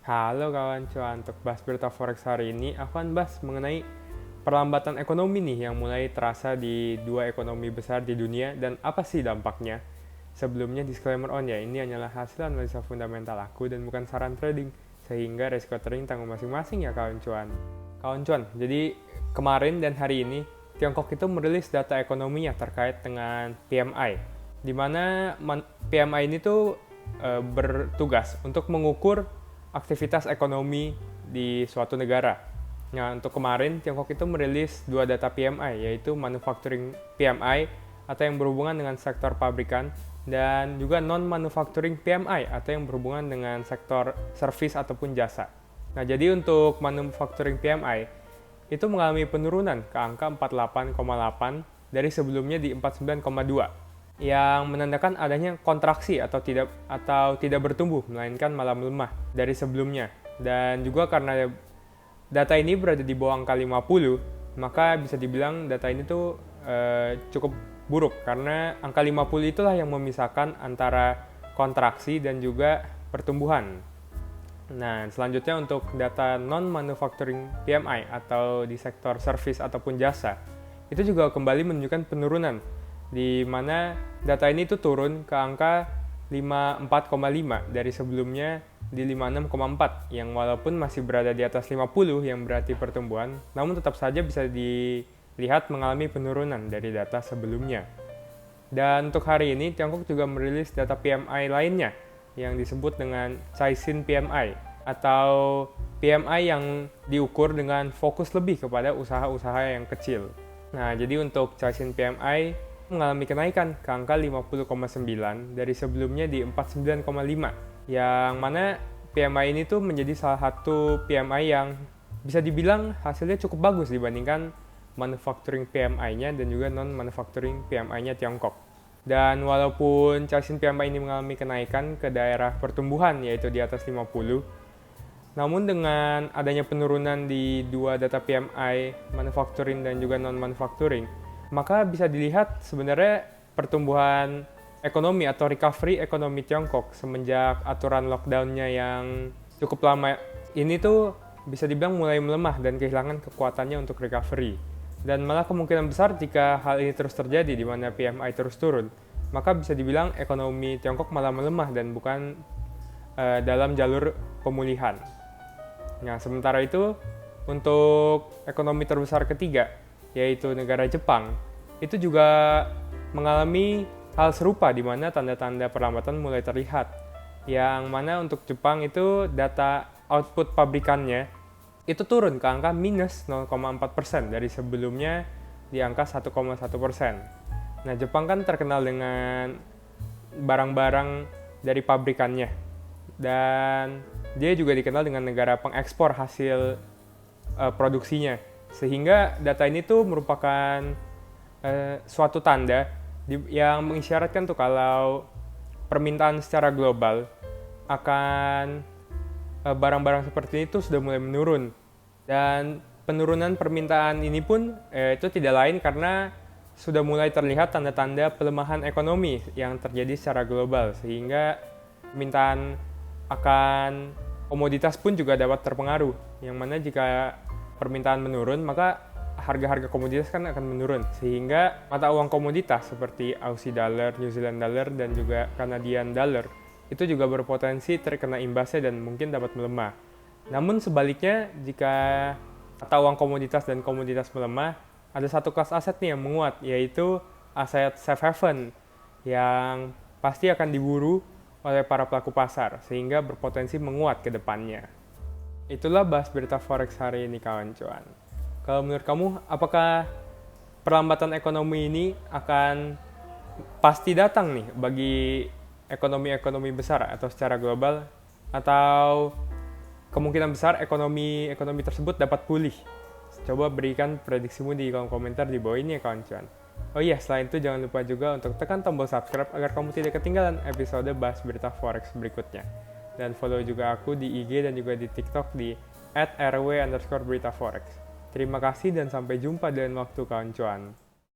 Halo kawan cuan, untuk bahas berita forex hari ini, aku akan bahas mengenai perlambatan ekonomi nih yang mulai terasa di dua ekonomi besar di dunia dan apa sih dampaknya. Sebelumnya disclaimer on ya, ini hanyalah hasil analisa fundamental aku dan bukan saran trading, sehingga resiko trading tanggung masing-masing ya kawan cuan. Kawan cuan, jadi kemarin dan hari ini Tiongkok itu merilis data ekonominya terkait dengan PMI, di mana PMI ini tuh bertugas untuk mengukur aktivitas ekonomi di suatu negara. Nah, untuk kemarin Tiongkok itu merilis dua data PMI, yaitu manufacturing PMI atau yang berhubungan dengan sektor pabrikan dan juga non-manufacturing PMI atau yang berhubungan dengan sektor service ataupun jasa. Nah, jadi untuk manufacturing PMI itu mengalami penurunan ke angka 48,8 dari sebelumnya di 49,2 yang menandakan adanya kontraksi atau tidak bertumbuh melainkan malah melemah dari sebelumnya. Dan juga karena data ini berada di bawah angka 50, maka bisa dibilang data ini tuh cukup buruk karena angka 50 itulah yang memisahkan antara kontraksi dan juga pertumbuhan. Nah, selanjutnya untuk data non-manufacturing PMI atau di sektor service ataupun jasa, itu juga kembali menunjukkan penurunan, di mana data ini tuh turun ke angka 54,5 dari sebelumnya di 56,4, yang walaupun masih berada di atas 50 yang berarti pertumbuhan, namun tetap saja bisa dilihat mengalami penurunan dari data sebelumnya. Dan untuk hari ini, Tiongkok juga merilis data PMI lainnya yang disebut dengan Caixin PMI atau PMI yang diukur dengan fokus lebih kepada usaha-usaha yang kecil. Nah, jadi untuk Caixin PMI mengalami kenaikan ke angka 50,9 dari sebelumnya di 49,5, yang mana PMI ini tuh menjadi salah satu PMI yang bisa dibilang hasilnya cukup bagus dibandingkan manufacturing PMI-nya dan juga non-manufacturing PMI-nya Tiongkok. Dan walaupun Caixin PMI ini mengalami kenaikan ke daerah pertumbuhan yaitu di atas 50, namun dengan adanya penurunan di dua data PMI manufacturing dan juga non-manufacturing, maka bisa dilihat sebenarnya pertumbuhan ekonomi atau recovery ekonomi Tiongkok semenjak aturan lockdown-nya yang cukup lama ini tuh bisa dibilang mulai melemah dan kehilangan kekuatannya untuk recovery. Dan malah kemungkinan besar jika hal ini terus terjadi di mana PMI terus turun, maka bisa dibilang ekonomi Tiongkok malah melemah dan bukan dalam jalur pemulihan. Nah, sementara itu untuk ekonomi terbesar ketiga, yaitu negara Jepang, itu juga mengalami hal serupa di mana tanda-tanda perlambatan mulai terlihat. Yang mana untuk Jepang itu data output pabrikannya itu turun ke angka minus 0,4% dari sebelumnya di angka 1,1%. Nah, Jepang kan terkenal dengan barang-barang dari pabrikannya. Dan dia juga dikenal dengan negara pengekspor hasil produksinya. Sehingga data ini tuh merupakan suatu tanda yang mengisyaratkan tuh kalau permintaan secara global akan barang-barang seperti itu sudah mulai menurun. Dan penurunan permintaan ini pun itu tidak lain karena sudah mulai terlihat tanda-tanda pelemahan ekonomi yang terjadi secara global, sehingga permintaan akan komoditas pun juga dapat terpengaruh, yang mana jika permintaan menurun, maka harga-harga komoditas kan akan menurun, sehingga mata uang komoditas seperti Aussie dollar, New Zealand dollar, dan juga Canadian dollar itu juga berpotensi terkena imbasnya dan mungkin dapat melemah. Namun sebaliknya, jika mata uang komoditas dan komoditas melemah, ada satu kelas aset nih yang menguat, yaitu aset safe haven yang pasti akan diburu oleh para pelaku pasar, sehingga berpotensi menguat ke depannya. Itulah bahas berita forex hari ini kawan cuan. Kalau menurut kamu, apakah perlambatan ekonomi ini akan pasti datang nih bagi ekonomi-ekonomi besar atau secara global, atau kemungkinan besar ekonomi tersebut dapat pulih? Coba berikan prediksimu di kolom komentar di bawah ini ya kawan cuan. Oh iya, selain itu jangan lupa juga untuk tekan tombol subscribe agar kamu tidak ketinggalan episode bahas berita forex berikutnya. Dan follow juga aku di IG dan juga di TikTok di @rw_beritaforex. Terima kasih dan sampai jumpa di lain waktu kawan cuan.